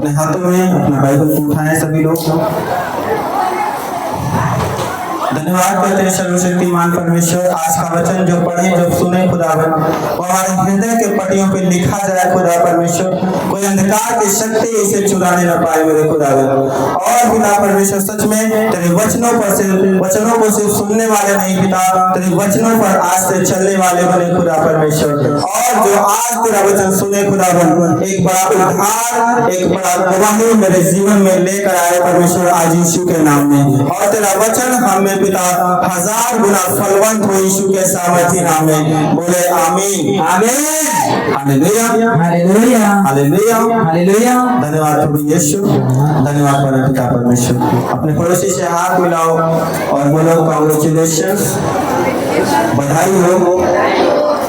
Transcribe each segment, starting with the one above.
अपने हाथों में अपना बाइबल को उठाएं सभी लोग। धन्यवाद करते हैं सर्वशक्तिमान परमेश्वर, आज का वचन जो पढ़े जो सुने खुदावन वो हमारे हृदय के पटियों पे लिखा जाए खुदा परमेश्वर, कोई अंधकार की शक्ति इसे चुराने न पाए मेरे खुदावन। और खुदा परमेश्वर सच में तेरे वचनों को सिर्फ सुनने वाले नहीं पिता, तेरे वचनों पर आज से चलने वाले बने खुदा परमेश्वर। और जो आज तेरा वचन सुने खुदावन, एक बड़ा उद्धार एक बड़ा गवाही मेरे जीवन में लेकर आए परमेश्वर आज यीशु के नाम में। और तेरा वचन हमें पिता 1000 गुना फलवंत हो यीशु के सामर्थी नाम में, बोले आमीन आमीन हालेलुया हालेलुया हालेलुया हालेलुया। धन्यवाद प्रभु यीशु, धन्यवाद परम पिता परमेश्वर। अपने पड़ोसी से हाथ मिलाओ और बोलो कांग्रेचुलेशंस, बधाई हो,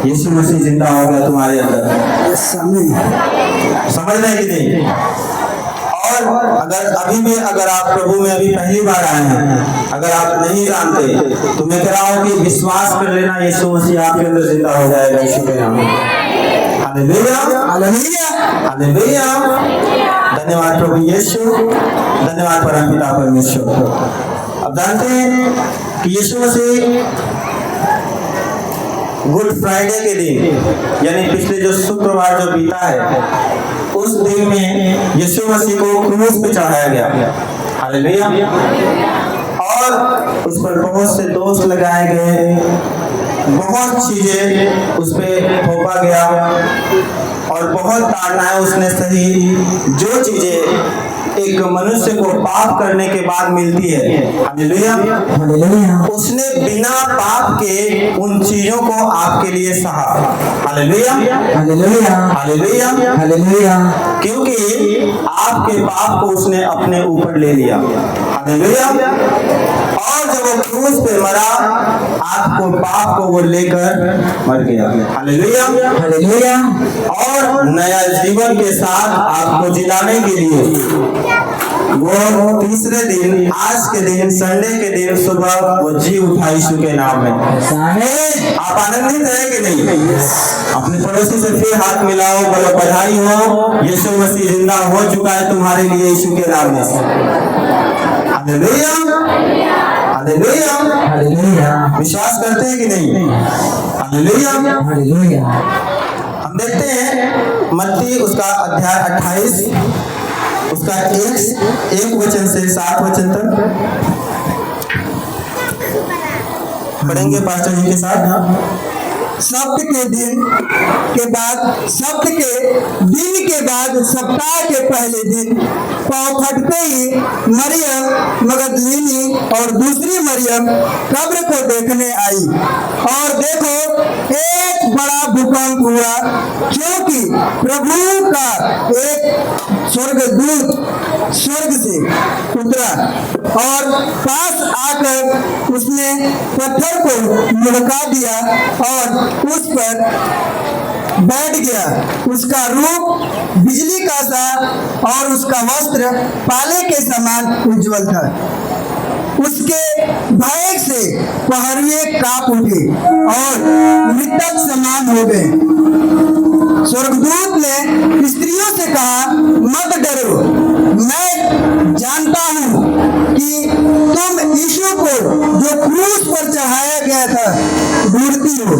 यीशु मसीह जिंदा हो गया तुम्हारे अंदर। समझ रहे कि नहीं? और अगर अभी भी अगर आप प्रभु में अभी पहली बार आए हैं, अगर आप नहीं जानते तो मैं कह रहा हूँ कि विश्वास कर लेना, यीशु मसीह आपके अंदर जिंदा हो जाएगा यीशु के नाम में। Hallelujah hallelujah hallelujah. धन्यवाद प्रभु यीशु, धन्यवाद परम पिता परमेश्वर। अब जानते हैं कि यीशु मसीह गुड फ्राइडे के दिन यानी पिछले जो शुक्रवार जो बीता है उस दिन में यीशु मसीह को क्रूस पे चढ़ाया गया। हालेलुया। और उस पर बहुत से दोष लगाए गए, बहुत चीजें उस पे थोपा गया और बहुत ताड़नाएं उसने सही, जो चीजें एक मनुष्य को पाप करने के बाद मिलती है। Hallelujah hallelujah. उसने बिना पाप के उन चीजों को आपके लिए सहा। Hallelujah hallelujah hallelujah hallelujah. क्योंकि आपके पाप को उसने अपने ऊपर ले लिया। हालेलुया। और जब वो क्रूस पे मरा, आपको पाप को वो लेकर मर गया। Hallelujah hallelujah. और नया जीवन के साथ आपको जिलाने के लिए वो तीसरे दिन, आज के दिन, संडे के दिन सुबह वो जी उठा यीशु के नाम में। आप आनंदित है कि नहीं? अपने पड़ोसी से फिर हाथ मिलाओ, बोलो बधाई हो, यीशु मसीह जिंदा हो चुका है तुम्हारे लिए यीशु के नाम में। Hallelujah hallelujah hallelujah. विश्वास करते हैं कि नहीं? Hallelujah hallelujah. हम देखते हैं मत्ती उसका अध्याय 28 उसका एक वचन से 7 वचन तक पढ़ेंगे पास्टर जी के साथ। सप्ताह के दिन के बाद सप्ताह के पहले दिन पाँव फटते ही मरियम मगदलीनी और दूसरी मरियम कब्र को देखने आई। और देखो एक बड़ा भूकंप हुआ, क्योंकि प्रभु का एक स्वर्गदूत स्वर्ग से उतरा और पास आकर उसने पत्थर को लुढ़का दिया और उस पर बैठ गया। उसका रूप बिजली का सा और उसका वस्त्र पाले के समान उज्जवल था। उसके भय से पहरुए कांप उठे और मृतक समान हो गए। स्वर्गदूत ने स्त्रियों से कहा, मत डरो, मैं जानता हूँ कि तुम यीशु को जो क्रूस पर चढ़ाया गया था ढूंढती हो।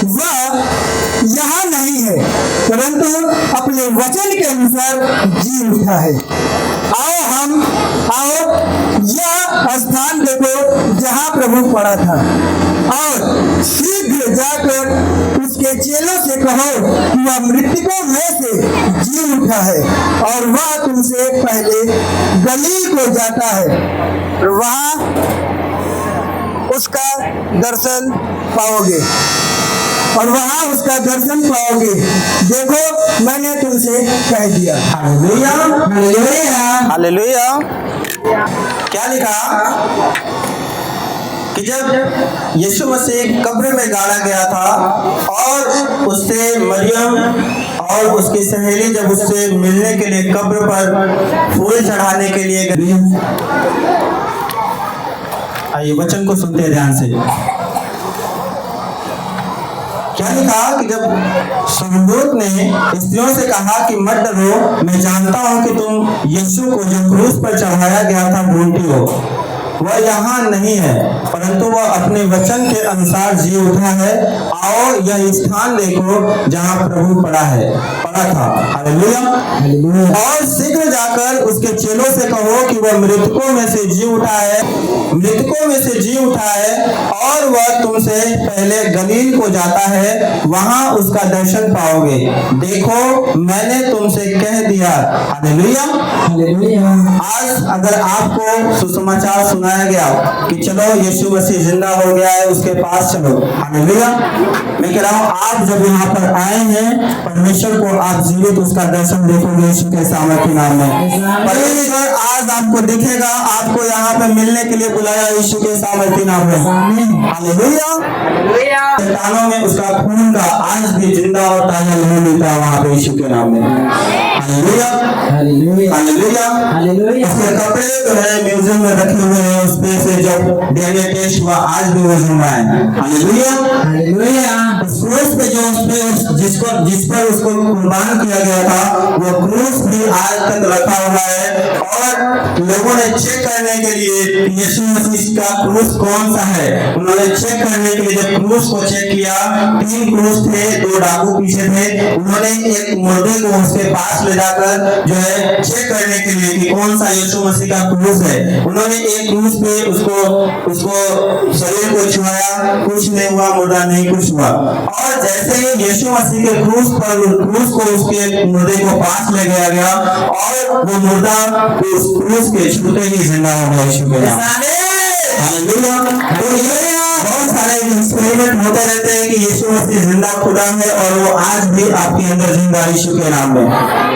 वह यहाँ नहीं है, परंतु अपने वचन के अनुसार जी उठा है। आओ यह स्थान देखो जहाँ प्रभु पड़ा था, और शीघ्र जाकर उसके चेलों से कहो कि वह मृतकों में से जी उठा है और वह तुमसे पहले गलील को जाता है, वहाँ उसका दर्शन पाओगे और वहाँ उसका दर्शन पाओगे। देखो मैंने तुमसे कह दिया। Hallelujah hallelujah hallelujah. क्या लिखा कि जब यीशु मसीह कब्र में गाड़ा गया था और उससे मरियम और उसकी सहेली जब उससे मिलने के लिए कब्र पर फूल चढ़ाने के लिए गई। आइए वचन को सुनते हैं ध्यान से। क्या लिखा कि जब स्वर्गदूत ने स्त्रियों से कहा कि मत डरो, मैं जानता हूं कि तुम यीशु को जो क्रूस पर चढ़ाया गया था ढूंढती हो। वह यहाँ नहीं है, परंतु वह अपने वचन के अनुसार जी उठा है। आओ यह स्थान देखो जहाँ प्रभु पड़ा था। हालेलुया। और शीघ्र जाकर उसके चेलों से कहो कि वह मृतकों में से जी उठा है और वह तुमसे पहले गलील को जाता है, वहां उसका दर्शन पाओगे। देखो मैंने तुमसे कह दिया। हालेलुया। आज अगर आपको सुसमाचार सुनाया गया कि चलो यीशु मसीह जिंदा हो गया है, उसके पास चलो। हालेलुया। मैं कह रहा हूँ आप जब यहाँ पर आए हैं, परमेश्वर को आप जीवित उसका दर्शन देखोगे यीशु के सामर्थ्य नाम में। परमेश्वर आज आपको दिखेगा, आपको यहाँ पे मिलने के लिए बुलाया यीशु के सामर्थ्य नाम में। हालेलुया। चट्टानों में उसका खून का आज भी जिंदा और ताजा लहू मिलता है वहाँ पे यीशु के नाम में। हालेलुया। उसके कपड़े जो है म्यूजियम में रखे हुए हैं, उसमें से जब डीएनए टेस्ट हुआ आज भी वो जिंदा है। हालेलुया। उस क्रूस पे जो जिस पर उसको कुर्बान किया गया था, वो क्रूस भी आज तक रखा हुआ है। और लोगों ने चेक करने के लिए यीशु मसीह का क्रूस कौन सा है, उन्होंने चेक करने के लिए जब क्रूस को चेक किया, 3 क्रूस थे, 2 डाकू पीछे थे। उन्होंने एक मुर्दे को उसके पास ले जाकर जो है चेक करने के लिए कि कौन सा यीशु मसीह का क्रूस है। उन्होंने एक क्रूस पे उसको शरीर को छुआया, कुछ नहीं हुआ, मुर्दा नहीं कुछ हुआ। और जैसे ही यीशु मसीह के क्रूस को उसके मुर्दे को पास ले गया और वो मुर्दा उस क्रूस के छूते ही जिंदा हो गया यीशु के नाम। हालेलुया। बहुत सारे एक्सपेरिमेंट होते रहते हैं कि यीशु मसीह जिंदा खुदा है और वो आज भी आपके अंदर जिंदा यीशु के नाम में,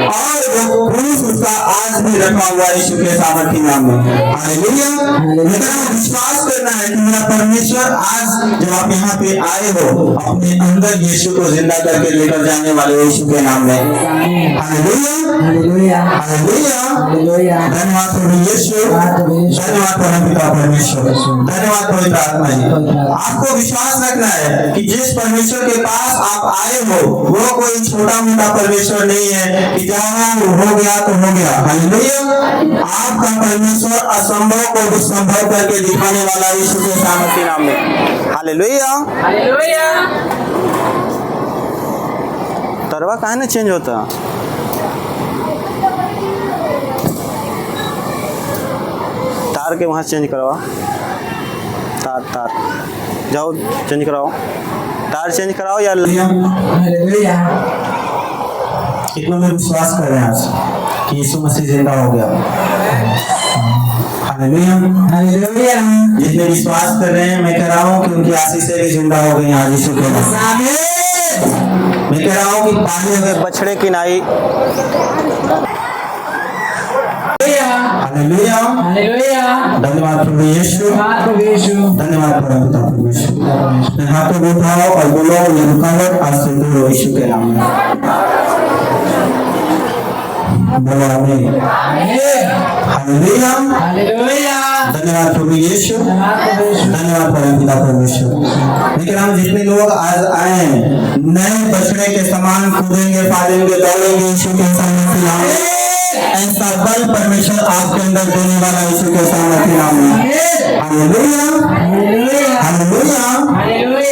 और वो क्रूस उसका आज भी रखा हुआ यीशु के सामर्थ्य नाम में। हालेलुया। लेकिन विश्वास करना है कि मेरा परमेश्वर आज जब आप यहाँ पे आए हो, अपने अंदर यीशु को जिंदा करके लेकर जाने वाले यीशु के नाम में। हालेलुया। धन्यवाद प्रभु यीशु, धन्यवाद परम पिता परमेश्वर, धन्यवाद पवित्र आत्मा जी। आपको विश्वास रखना है कि जिस परमेश्वर के पास आप आए हो, वो कोई छोटा मोटा परमेश्वर नहीं है कि जहाँ हो गया तो हो गया। हालेलुया। आपका परमेश्वर असंभव को संभव करके दिखाने वाला यीशु के सामर्थ्य नाम में। हालेलुया। तरवा काहे ना चेंज होता? तार के वहाँ चेंज करवा, तार जाओ चेंज कराओ, तार चेंज कराओ यार। कितना में विश्वास कर रहे हैं आज कि यीशु मसीह जिंदा हो गया? हालेलुया। जितने विश्वास कर रहे हैं, मैं कह रहा हूँ कि उनकी आशीषें भी जिंदा हो गई आज यीशु के नाम। मैं कह रहा हूँ कि पाले हुए बछड़े की नाई। हालेलुया। धन्यवाद प्रभु यीशु, धन्यवाद परम पिता परमेश्वर। हाथों को उठाओ और बोलो ये रुकावट आज से दूर हो यीशु के नाम में। बोलो आमीन। हालेलुया। धन्यवाद प्रभु यीशु, धन्यवाद परम पिता परमेश्वर। लेकिन हम जितने लोग आज आए हैं, नए बछड़े के समान कूदेंगे, फाड़ेंगे, दौड़ेंगे यीशु के सामने नाम में। ऐसा बल परमेश्वर आपके अंदर देने वाला यीशु के सामर्थ्य नाम में। हालेलुया।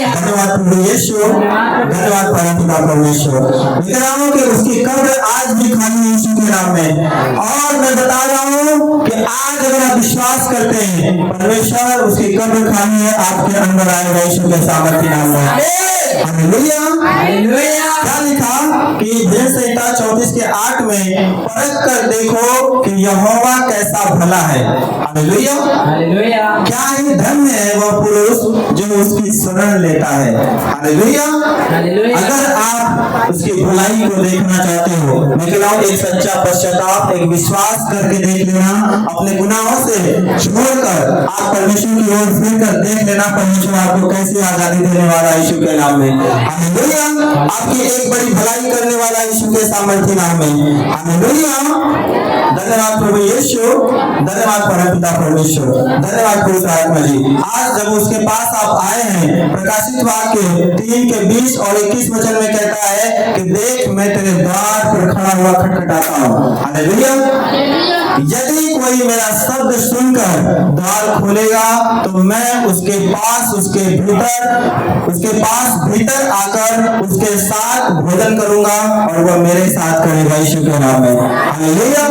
धन्यवाद प्रभु यीशु, धन्यवाद परम पिता परमेश्वर। विक्रामों के उसकी कब्र आज भी खाली यीशु के नाम में। और मैं बता रहा हूँ कि आज अगर आप विश्वास करते हैं, परमेश्वर उसकी कब्र खाली है, आपके अंदर आएगा यीशु के सामर्थ्य नाम में। हालेलुया। क्या लिखा कि भेद संहिता 34:8 में परख कर देखो कि यहोवा कैसा भला है। हालेलुया। क्या ही धन्य है वह पुरुष जो उसकी शरण लेता है। हालेलुया। अगर आप उसकी भलाई को देखना चाहते हो, मैं कह रहा हूँ एक सच्चा पश्चाताप, एक विश्वास करके देख लेना, अपने गुनाहों से छोड़कर आप परमेश्वर की ओर फिरकर देख लेना, परमेश्वर आपको कैसे आजादी देने वाला यीशु के नाम में। हालेलुया। आपकी एक बड़ी भलाई करने वाला यीशु के सामर्थ्य नाम में। हालेलुया। धन्यवाद प्रभु यीशु, धन्यवाद परमपिता परमेश्वर, धन्यवाद पवित्र आत्मा जी। आज जब उसके पास आप आए हैं, प्रकाशित वाक्य 3 के 20 और 21 वचन में कहता है कि देख मैं तेरे द्वार पर खड़ा हुआ खटखटाता हूँ। हालेलुया। यदि कोई मेरा शब्द सुनकर द्वार खोलेगा तो मैं उसके पास भीतर आकर उसके साथ भोजन करूंगा और वह मेरे साथ करेगा, यीशु के नाम में। हालेलुया।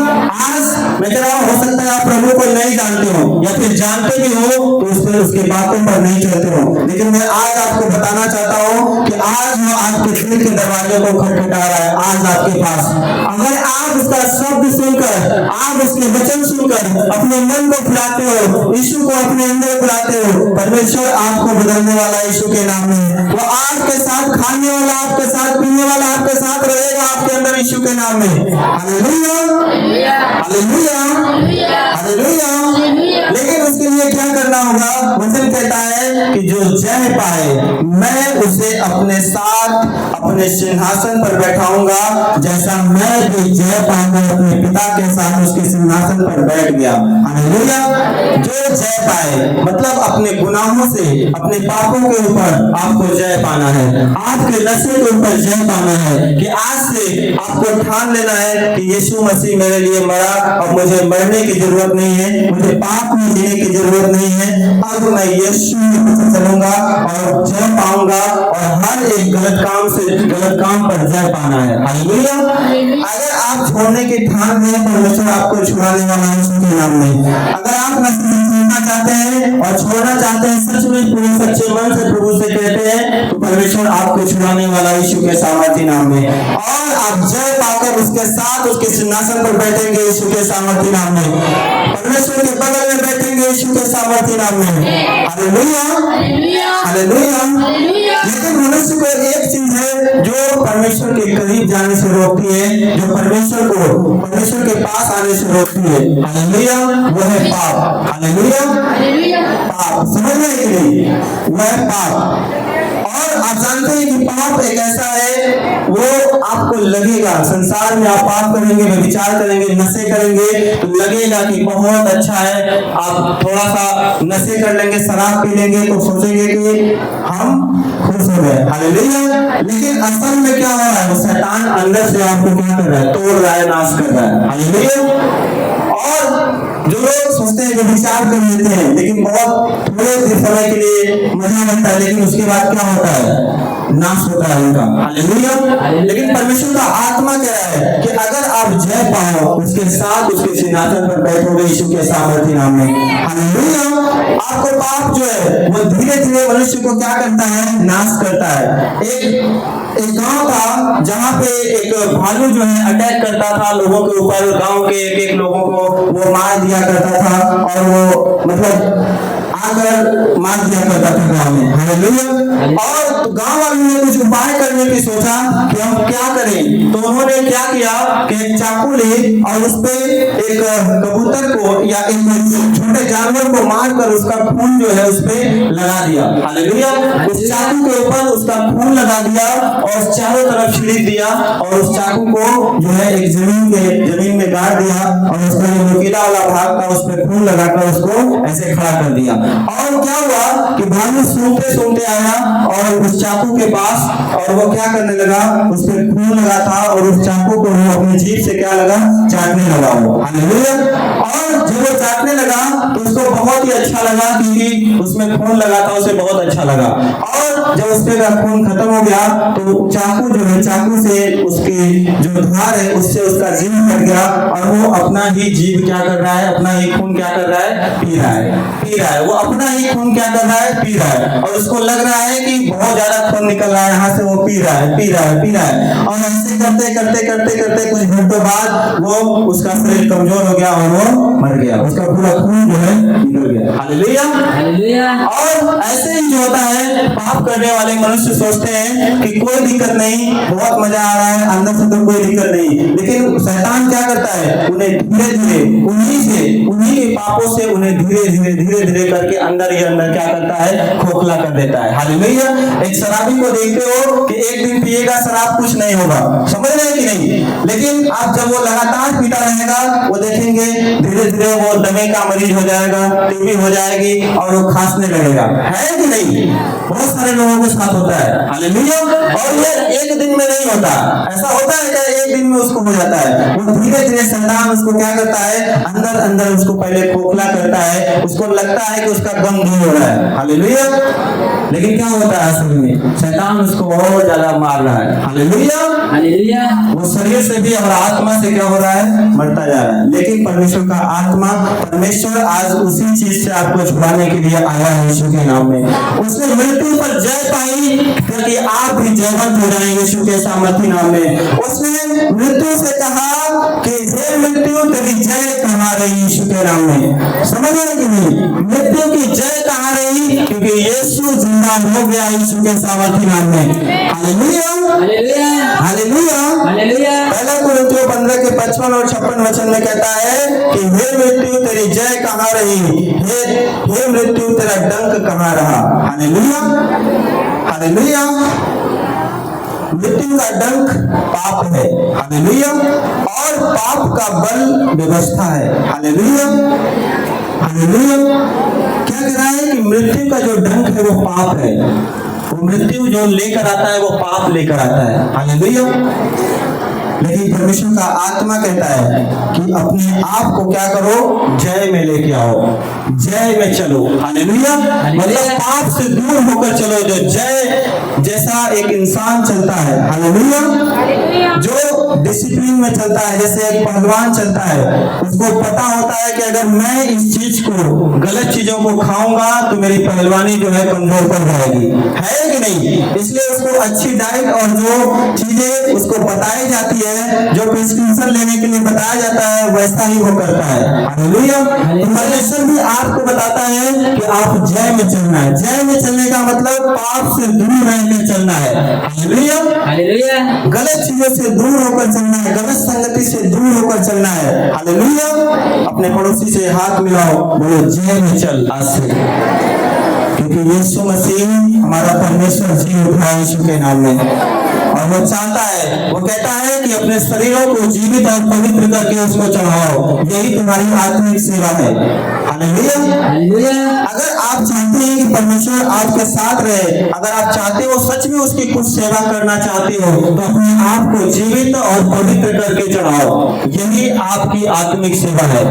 आज मैं कह रहा हूं, हो सकता है आप प्रभु को नहीं जानते हो या फिर जानते भी हो तो उसके बातों पर नहीं चलते हो, लेकिन मैं आज आपको बताना चाहता हूं कि आज वो आपके दिल के दरवाजे को खटखटा रहा है। आज आपके पास अगर आप उसका शब्द सुनकर, आप उसके वचन सुनकर अपने मन को फुलाते हो, यीशु को अपने अंदर बुलाते हो, परमेश्वर आपको बदलने वाला यीशु के नाम में। वो आपके साथ खाने वाला, आपके साथ पीने वाला, आपके साथ रहेगा आपके अंदर यीशु के नाम में। Hallelujah, hallelujah, hallelujah. लेकिन उसके लिए क्या करना होगा? वचन कहता है कि जो जय पाए मैं उसे अपने साथ अपने सिंहासन पर बैठाऊंगा, जैसा मैं भी जय पाकर अपने पिता के साथ उसके सिंहासन पर बैठ गया। हालेलुया। जो जय पाए मतलब अपने गुनाहों से, अपने पापों के ऊपर आपको जय पाना है, आपके नशे के ऊपर जय पाना है कि आज से आपको ठान लेना है कि यीशु मसीह मेरे लिए मरा, अब मुझे मरने की जरूरत नहीं है, मुझे पाप में जीने की जरूरत नहीं है, अब मैं यीशु के पीछे चलूंगा और जय पाऊंगा और हर एक गलत काम पर जय पाना है। हालेलुया। अगर आप छोड़ने की ठान लें, परमेश्वर आपको छुड़ाने वाला है यीशु के नाम में। अगर आप नशे छोड़ना चाहते हैं और छोड़ना चाहते हैं, सच में पूरे सच्चे मन से प्रभु से कहते हैं, तो परमेश्वर आपको छुड़ाने वाला यीशु के सामर्थ्य नाम में, और आप जय पाकर उसके साथ उसके सिंहासन पर बैठेंगे यीशु के सामर्थ्य नाम में, परमेश्वर के बगल में बैठेंगे यीशु के सामर्थ्य नाम में। Hallelujah, hallelujah. लेकिन मनुष्य को एक चीज है जो परमेश्वर के करीब जाने से रोकती है, जो परमेश्वर के पास आने से रोकती है। हालेलुया। वो है पाप। हालेलुया। पाप समझ में कि नहीं? वह है पाप। और आप जानते हैं कि पाप एक ऐसा है, वो आपको लगेगा, संसार में आप पाप करेंगे, व्यभिचार करेंगे, नशे करेंगे तो लगेगा कि बहुत अच्छा है। आप थोड़ा सा नशे कर लेंगे, शराब पी लेंगे तो सोचेंगे कि हम खुश हो गए। हालेलुया। लेकिन असल में क्या हो रहा है? शैतान अंदर से आपको क्या कर रहा है? तोड़ रहा है, नाश कर रहा है। हालेलुया। और जो लोग सोचते हैं कि विचार कर लेते हैं, लेकिन बहुत थोड़े समय के लिए मजा लगता है, लेकिन उसके बाद क्या होता है? नाश होता है उनका। हालेलुया। लेकिन परमेश्वर का आत्मा कह रहा है कि अगर आप जय पाओ उसके साथ उसके सिंहासन पर बैठोगे यीशु के सामर्थ्य नाम में। हालेलुया। आपको पाप जो है वो धीरे धीरे मनुष्य को क्या करता है? नाश करता है। एक गांव था जहां पे एक भालू जो है अटैक करता था लोगों के ऊपर, गांव के एक लोगों को वो मार दिया करता था, और वो मतलब आकर मार दिया करता था गांव में। हालेलुया। और गांव वालों ने कुछ उपाय करने की सोचा कि हम क्या करें, तो उन्होंने क्या किया कि एक चाकू ली और उस पे एक कबूतर को या एक छोटे जानवर को मारकर उसका खून जो है उस पे लगा दिया। हालेलुया। उस चाकू के ऊपर उसका खून लगा दिया और चारों तरफ छिड़क दिया, और उस चाकू को जो है एक जमीन में गाड़ दिया, और उसका जो नुकीला वाला भाग था उस पे खून लगाकर उसको ऐसे खड़ा कर दिया। और क्या हुआ कि भालू सूंघते आया और उस चाकू के पास, और वो क्या करने लगा? उस पे खून लगा था और उस चाकू को वो अपनी जीभ से क्या लगा? चाटने लगा वो। हालेलुया। और जब वो चाटने लगा तो उसको बहुत ही अच्छा लगा, क्योंकि उसमें खून लगा था, उसे बहुत अच्छा लगा। और जब उसके का खून खत्म हो गया तो चाकू जो है, चाकू से उसकी जो धार है उससे उसका जीभ कट गया, और वो अपना ही जीभ क्या कर रहा है? अपना ही खून क्या कर रहा है? पी रहा है। वो अपना ही खून क्या कर रहा है? पी रहा है। और उसको लग रहा है कि बहुत ज्यादा खून निकल रहा है यहाँ से, वो पी रहा है। और ऐसे करते कुछ घंटों बाद वो उसका शरीर कमजोर हो गया और वो मर गया, उसका पूरा खून जो है निकल गया। हालेलुया। और ऐसे ही जो होता है, पाप करने वाले मनुष्य सोचते हैं कि कोई दिक्कत नहीं, बहुत मजा आ रहा है, अंदर से तो कोई दिक्कत नहीं, लेकिन शैतान क्या करता है? उन्हें धीरे धीरे उन्हीं के पापों से उन्हें धीरे धीरे धीरे करके अंदर ही अंदर क्या करता है, खोखला कर देता है। हालेलुया। एक शराबी को देखते हो कि एक दिन पिएगा शराब कुछ नहीं होगा, समझ रहे हैं कि नहीं, लेकिन आप जब वो लगातार पीता रहेगा वो देखेंगे धीरे धीरे वो दमे का मरीज हो जाएगा, टीबी हो जाएगी और वो खांसने लगेगा, है कि नहीं? बहुत सारे लोगों के साथ होता है। हालेलुया। और ये एक दिन में नहीं होता, ऐसा होता है क्या एक दिन में उसको हो जाता है? वो धीरे धीरे शैतान उसको क्या करता है, अंदर अंदर उसको पहले खोखला करता है, उसको लगता है कि उसका दम नहीं हो रहा है। हालेलुया। लेकिन क्या होता है असल में, शैतान उसको बहुत ज्यादा मार रहा है। हालेलुया। हालेलुया। वो शरीर से भी और आत्मा से क्या हो रहा है, मरता जा रहा है। लेकिन परमेश्वर का आत्मा, परमेश्वर आज उसी चीज से आपको छुड़ाने के लिए आया है यीशु के नाम में। उसने मृत्यु पर जय पाई ताकि आप भी जयवंत हो जाएंगे यीशु के सामर्थी नाम में। उसने मृत्यु से कहा कि हे मृत्यु तेरी जय कहाँ रही यीशु के नाम में, समझ रहे कि नहीं? मृत्यु की जय कहाँ रही, क्योंकि यीशु जिंदा हो गया यीशु के सामर्थी नाम में। हालेलुया। हालेलुया। हालेलुया। हालेलुया। पहला कुरिन्थियों 15 के 55 और 56 वचन में कहता है कि हे मृत्यु तेरी जय कहाँ रही, हे मृत्यु तेरा डंक कहाँ रहा। हालेलुया। हालेलुया। मृत्यु का डंक पाप है। हालेलुया। और पाप का बल व्यवस्था है। हालेलुया। हालेलुया। क्या कह रहा है कि मृत्यु का जो डंक है वो पाप है, वो मृत्यु जो लेकर आता है वो पाप लेकर आता है। हालेलुया। लेकिन परमेश्वर का आत्मा कहता है कि अपने आप को क्या करो, जय में लेके आओ, जय में चलो। हालेलुया। मतलब पाप से दूर होकर चलो, जो जय जैसा एक इंसान चलता है। हालेलुया। जो डिसिप्लिन में चलता है, जैसे एक पहलवान चलता है, उसको पता होता है कि अगर मैं इस चीज को, गलत चीजों को खाऊंगा तो मेरी पहलवानी जो है कमजोर पड़ जाएगी, है कि नहीं? इसलिए उसको अच्छी डाइट और जो चीजें उसको बताई जाती है, जो प्रिस्क्रिप्शन लेने के लिए बताया जाता है, वैसा ही वो करता है। हालेलुया। परमेश्वर भी आपको बताता है कि आप जय में चलना है। जय में चलने का मतलब पाप से दूर रहकर चलना है। हालेलुया। हालेलुया। गलत चीजों से दूर होकर चलना है, गलत संगति से दूर होकर चलना है। हालेलुया। अपने पड़ोसी से हाथ मिलाओ, बोलो जय में चल आज से, क्योंकि यीशु मसीह हमारा परमेश्वर जी उठा है यीशु के नाम में। और वो चाहता है, वो कहता है कि अपने शरीरों को जीवित और पवित्र करके उसको चढ़ाओ, यही तुम्हारी आत्मिक सेवा है। हालेलुया। हालेलुया। अगर आप चाहते हैं कि परमेश्वर आपके साथ रहे, अगर आप चाहते हो सच में उसकी कुछ सेवा करना चाहते हो, तो अपने आप को जीवित और पवित्र करके चढ़ाओ, यही आपकी आत्मिक सेवा है।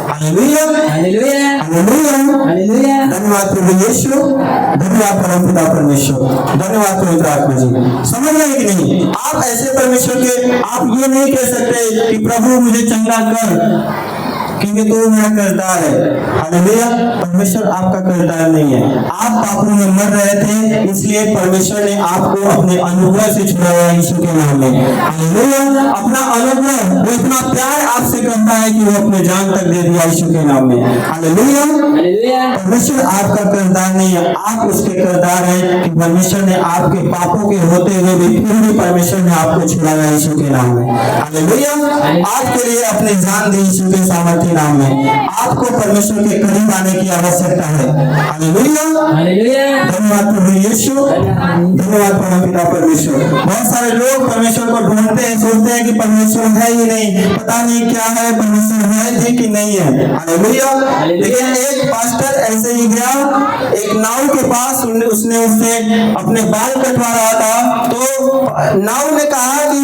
हालेलुया। हालेलुया। हालेलुया। हालेलुया। धन्यवाद प्रभु यीशु, धन्यवाद परमपिता परमेश्वर, धन्यवाद पवित्र आत्मा जी। समझ रहे हैं कि नहीं? आप ऐसे परमेश्वर के, आप ये नहीं कह सकते कि प्रभु मुझे चंगा कर, क्योंकि तो मेरा किरदार है। हालेलुया। परमेश्वर आपका किरदार नहीं है। आप पापों में मर रहे थे, इसलिए परमेश्वर ने आपको अपने अनुग्रह से छुड़ाया यीशु के नाम में। हालेलुया। अपना अनुग्रह, वो इतना प्यार आपसे करता है कि वो अपने जान तक दे दिया यीशु के नाम में। हालेलुया। हालेलुया। परमेश्वर आपका किरदार नहीं है, आप उसके किरदार हैं कि परमेश्वर ने आपके पापों के होते हुए भी फिर भी परमेश्वर ने आपको छुड़ाया यीशु के नाम में। हालेलुया। आपके लिए अपनी जान दी यीशु के सामर्थ्य नाम में। आपको परमेश्वर के करीब आने की आवश्यकता है। हालेलुया। हालेलुया। धन्यवाद प्रभु यीशु, धन्यवाद परमपिता परमेश्वर। बहुत सारे लोग परमेश्वर को ढूंढते हैं, सोचते हैं कि परमेश्वर है ही नहीं, पता नहीं क्या है, परमेश्वर है भी कि नहीं है। हालेलुया। लेकिन एक पास्टर ऐसे ही गया एक नाव के पास, उसने उससे अपने बाल कटवा रहा था, तो नाव ने कहा कि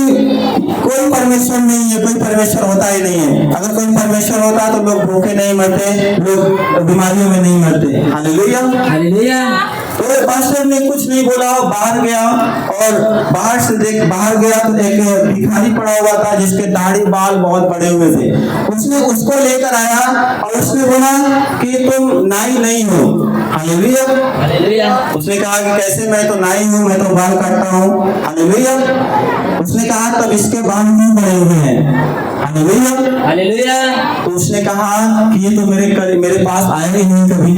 कोई परमेश्वर नहीं है, कोई परमेश्वर होता ही नहीं है। अगर कोई परमेश्वर होता तो लोग भूखे नहीं मरते, लोग बीमारियों में नहीं मरते। हालेलुया। हालेलुया। तो पास्टर ने कुछ नहीं बोला, बाहर गया और बाहर गया तो एक भिखारी पड़ा हुआ था जिसके दाढ़ी बाल बहुत बड़े हुए थे। उसने उसको लेकर आया और उसने बोला कि तुम नाई नहीं हो। हालेलुया। हालेलुया। उसने कहा कि कैसे, मैं तो नाई हूँ, मैं तो बाल काटता हूँ। हालेलुया। उसने कहा तब इसके बाल क्यों बड़े हुए हैं? हालेलुया। हालेलुया। तो उसने कहा कि ये तो मेरे पास आए ही नहीं कभी।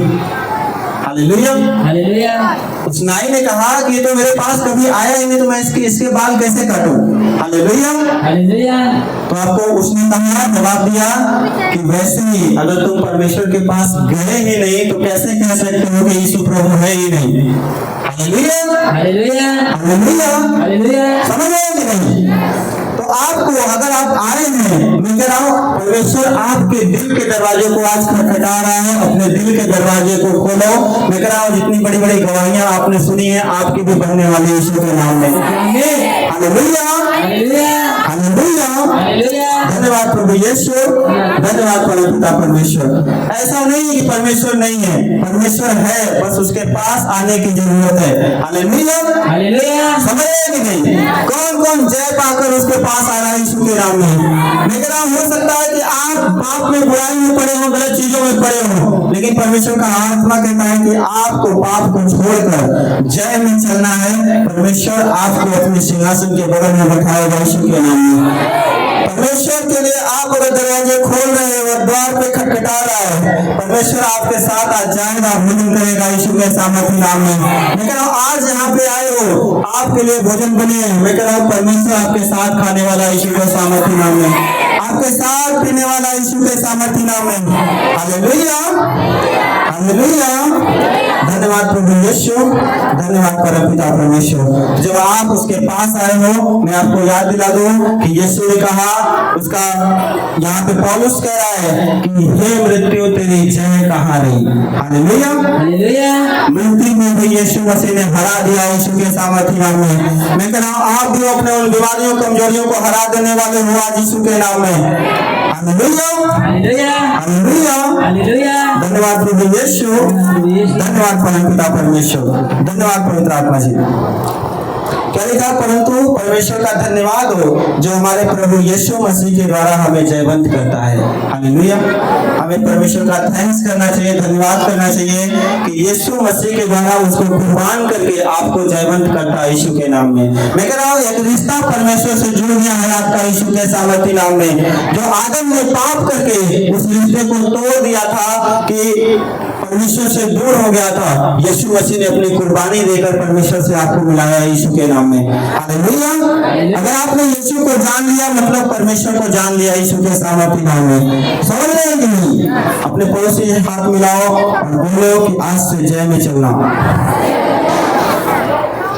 हालेलुया। हालेलुया। उस नाई ने कहा कि ये तो मेरे पास कभी आया ही नहीं, तो मैं इसके बाल कैसे काटूं? हालेलुया। हालेलुया। तो आपको उसने कहा, जवाब दिया कि वैसे ही अगर तुम परमेश्वर के पास गए ही नहीं तो कैसे कह सकते हो कि यीशु प्रभु है ही नहीं? हालेलुया। हालेलुया। हालेलुया। हालेलुया। समझ रहे हैं कि नहीं? तो आपको अगर आप आए हैं, मैं कह रहा हूँ परमेश्वर आपके दिल के दरवाजे को आज खटखटा रहा है। अपने दिल के दरवाजे को खोलो। मैं कह रहा हूँ जितनी बड़ी बड़ी गवाहियां आपने सुनी है आपकी भी बनने वाली यीशु के नाम में। हालेलुया। हालेलुया। हालेलुया। हालेलुया। धन्यवाद प्रभु यीशु, धन्यवाद परम पिता परमेश्वर। ऐसा नहीं है कि परमेश्वर नहीं है, परमेश्वर है, बस उसके पास आने की जरूरत है। हालेलुया। हालेलुया। समझ रहे कि नहीं? कौन कौन जय पाकर उसके पास आ रहा है यीशु के नाम में? मैं कह रहा हूं, हो सकता है कि आप पाप में, बुराई में पड़े हो, गलत चीजों में पड़े हो, लेकिन परमेश्वर का आत्मा कहता है कि आपको पाप को छोड़कर जय में चलना है। परमेश्वर आपको अपने सिंहासन के बगल में बैठाएगा यीशु के नाम में। परमेश्वर के लिए आप अगर दरवाजे खोल रहे हो और द्वार पे खटखटा रहा है, परमेश्वर आपके साथ आज जाएगा, भोजन करेगा यीशु के सामर्थ्य नाम में। मैं कह रहा हूँ आज यहाँ पे आए हो, आपके लिए भोजन बने हैं। मैं कह रहा हूँ परमेश्वर आपके साथ खाने वाला यीशु के सामर्थ्य नाम में, आपके साथ पीने वाला यीशु के सामर्थ्य नाम में। हालेलुया। हालेलुया। धन्यवाद प्रभु यीशु, धन्यवाद परम पिता परमेश्वर। जब आप उसके पास आए हो, मैं आपको याद दिला दूं कि यीशु ने कहा, उसका यहाँ पे पौलुस कह रहा है कि हे मृत्यु तेरी जय कहाँ रही? हालेलुया। हालेलुया। मृत्यु में भी यीशु मसीह ने हरा दिया यीशु के सामर्थ्य नाम में। मैं कह रहा हूँ आप भी अपने उन बीमारियों कमजोरियों को हरा देने वाले हो आज यीशु के नाम में। हालेलुया। हालेलुया। हालेलुया। हालेलुया। धन्यवाद प्रभु यीशु, धन्यवाद परम पिता परमेश्वर, धन्यवाद पवित्र आत्मा जी। क्या लिखा? परंतु परमेश्वर का धन्यवाद हो जो हमारे प्रभु यीशु मसीह के द्वारा हमें जयवंत करता है। हालेलुया। हमें परमेश्वर का थैंक्स करना चाहिए, धन्यवाद करना चाहिए कि यीशु मसीह के द्वारा उसको कुर्बान करके आपको जयवंत करता है यीशु के नाम में। मैं कह रहा हूँ एक रिश्ता परमेश्वर से जुड़ गया है आपका यीशु के सामर्थ्य नाम में। जो आदम ने पाप करके उस रिश्ते को तोड़ दिया था, कि परमेश्वर से दूर हो गया था, यीशु मसीह ने अपनी कुर्बानी देकर परमेश्वर से आपको मिलाया यीशु के नाम में। हालेलुया। अगर आपने यीशु को जान लिया मतलब परमेश्वर को जान लिया यीशु के सामर्थ्य नाम में। समझ रहे हैं कि नहीं? अपने पड़ोसी से हाथ मिलाओ और बोलो कि आज से जय में चलना,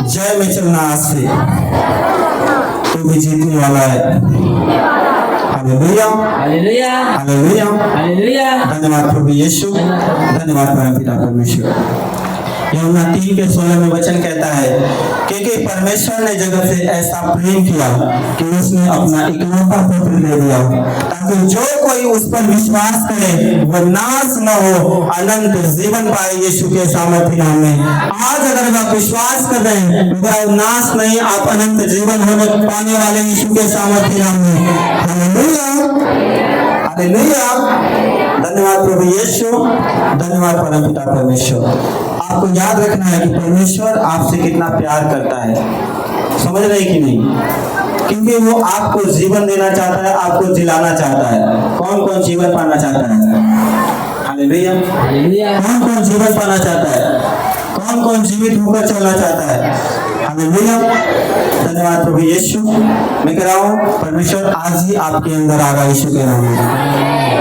जय में चलना, आज से तू भी जीतने वाला है। हालेलुया। हालेलुया। हालेलुया। हालेलुया। धन्यवाद प्रभु यीशु, धन्यवाद परम पिता परमेश्वर। यूहन्ना 3:16 में वचन कहता है, क्योंकि परमेश्वर ने जगत से ऐसा प्रेम किया कि उसने अपना इकलौता पुत्र दे दिया, ताकि जो कोई उस पर विश्वास करे वह नाश न हो, अनंत जीवन पाए यीशु के सामर्थ्य नाम में। आज अगर आप विश्वास कर रहे हैं, मगर नाश नहीं, आप अनंत जीवन होने पाने वाले यीशु के सामर्थ्य नाम में। हालेलुया। हालेलुया। धन्यवाद प्रभु यीशु, धन्यवाद परम पिता परमेश्वर। आपको याद रखना है कि परमेश्वर आपसे कितना प्यार करता है। समझ रहे कि नहीं? क्योंकि वो आपको जीवन देना चाहता है, आपको जिलाना चाहता है। कौन कौन जीवन पाना चाहता है? हालेलुया। हालेलुया। कौन कौन जीवन पाना चाहता है? कौन कौन जीवित होकर चलना चाहता है? हालेलुया। धन्यवाद प्रभु यीशु। मैं कह रहा हूँ परमेश्वर आज ही आपके अंदर आ रहा है यीशु के नाम में।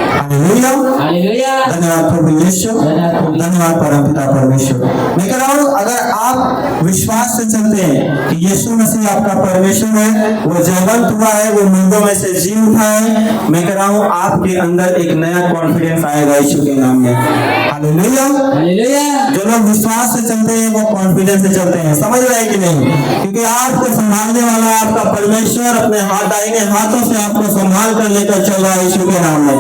हालेलुया। हालेलुया। धन्यवाद प्रभु यीशु, धन्यवाद परम पिता परमेश्वर। मैं कह रहा हूँ अगर आप विश्वास से चलते हैं कि यीशु मसीह आपका परमेश्वर है, वो जयवंत हुआ है, वो मुर्दों में से जी उठा है, मैं कह रहा हूँ आपके अंदर एक नया कॉन्फिडेंस आएगा यीशु के नाम में। हालेलुया। हालेलुया। जो लोग विश्वास से चलते हैं वो कॉन्फिडेंस से चलते हैं। समझ रहे हैं कि नहीं? क्योंकि आपको संभालने वाला आपका परमेश्वर अपने दाहिने हाथों से आपको संभाल कर लेकर चल रहा है यीशु के नाम में।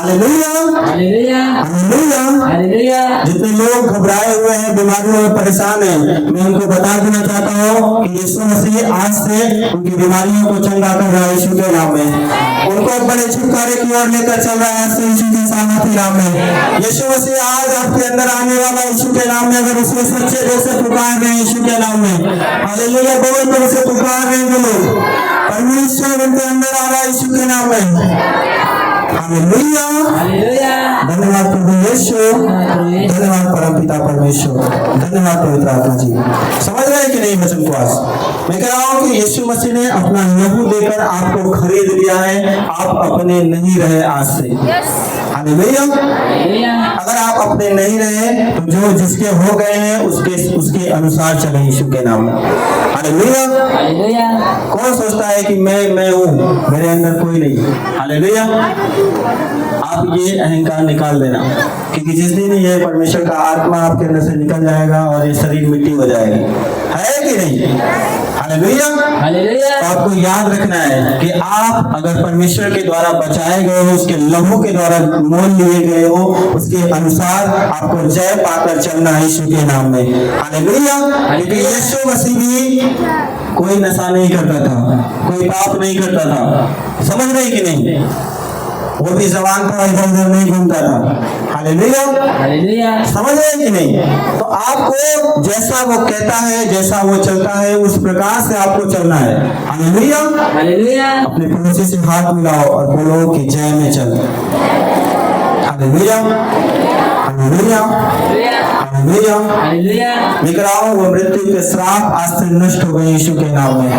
हालेलुया। हालेलुया। हालेलुया। हालेलुया। जितने लोग घबराए हुए हैं, बीमारियों में परेशान हैं, मैं उनको बता देना चाहता हूँ कि यीशु मसीह आज से उनकी बीमारियों को चंगा कर रहा है यीशु के नाम में। उनको बड़े छुटकारे की ओर लेकर चल रहा है आज से यीशु के सामर्थ्य नाम में। यीशु मसीह आज आपके अंदर आने वाला यीशु के नाम में। अगर उसमें सच्चे दिल से पुकार रहे हैं यीशु के नाम में, हालेलुया, बहुत दिल से पुकार रहे हैं लोग, परमेश्वर उनके अंदर आ रहा है यीशु के नाम में। हालेलुया। हालेलुया। धन्यवाद प्रभु यीशु, धन्यवाद परम पिता परमेश्वर, धन्यवाद पवित्र आत्मा जी। समझ रहे हैं कि नहीं वचन को? आज मैं कह रहा हूँ कि यीशु मसीह ने अपना लहू देकर आपको खरीद लिया है, आप अपने नहीं रहे आज से। हालेलुया। अगर आप अपने नहीं रहे तो जो जिसके हो गए हैं उसके अनुसार चले यीशु के नाम में। हालेलुया। कौन सोचता है कि मैं हूँ, मेरे अंदर कोई नहीं? हालेलुया। आप ये अहंकार निकाल देना, क्योंकि जिस दिन ये परमेश्वर का आत्मा आपके अंदर से निकल जाएगा और ये शरीर मिट्टी हो जाएगी, है कि नहीं? हालेलुया। तो आपको याद रखना है कि आप अगर परमेश्वर के द्वारा बचाए गए हो, उसके लहू के द्वारा मोल लिए गए हो, उसके अनुसार आपको जय पाकर चलना है यीशु के नाम में। हालेलुया। क्योंकि यीशु मसीह भी कोई नशा नहीं करता था, कोई पाप नहीं करता था। समझ रहे कि नहीं? वो भी जवान था, इधर उधर नहीं घूमता था। हालेलुया। समझ रहे कि नहीं? तो आपको जैसा वो कहता है, जैसा वो चलता है, उस प्रकार से आपको चलना है। हालेलुया। अपने पड़ोसी से हाथ मिलाओ और बोलो कि जय में चल। हालेलुया। हालेलुया। हालेलुया। मैं कह रहा हूँ वो मृत्यु के श्राप आज से नष्ट हो गए यीशु के नाम में।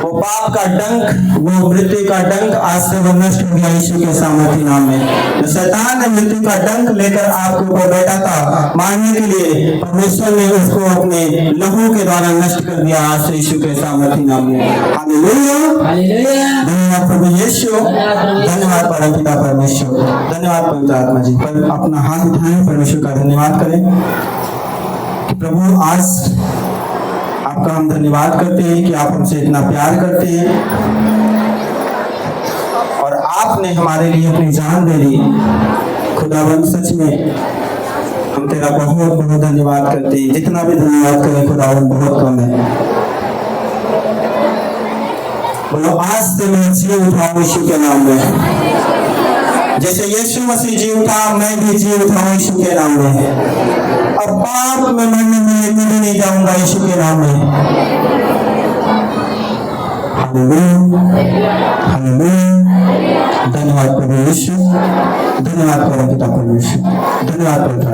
वो पाप का डंक, वो मृत्यु का डंक आज से वो नष्ट हो गया यीशु के सामर्थ्य नाम में। जो शैतान ने मृत्यु का डंक लेकर आपके ऊपर बैठा था मारने के लिए, परमेश्वर ने उसको अपने लहू के द्वारा नष्ट कर दिया आज से यीशु के सामर्थ्य नाम में। हालेलुया। धन्यवाद प्रभु यीशु, धन्यवाद परम पिता परमेश्वर, धन्यवाद पवित्र आत्मा जी। पर अपना हाथ उठाएं, परमेश्वर का धन्यवाद करें कि प्रभु आज आपका हम धन्यवाद करते हैं कि आप हमसे इतना प्यार करते हैं और आपने हमारे लिए अपनी जान दे दी। खुदावंद सच में हम तेरा बहुत बहुत धन्यवाद करते हैं। जितना भी धन्यवाद करें खुदावंद बहुत कम है। बोलो आज से मैं जी उठाऊं यीशु के नाम में। जैसे यीशु मसीह जी उठा, मैं भी जी उठाऊं यीशु के नाम में। अब पाप में मरने में कभी नहीं जाऊंगा यीशु के नाम में। हालेलुया। हालेलुया। धन्यवाद प्रभु यीशु, धन्यवाद परम पिता परमेश्वर, धन्यवाद।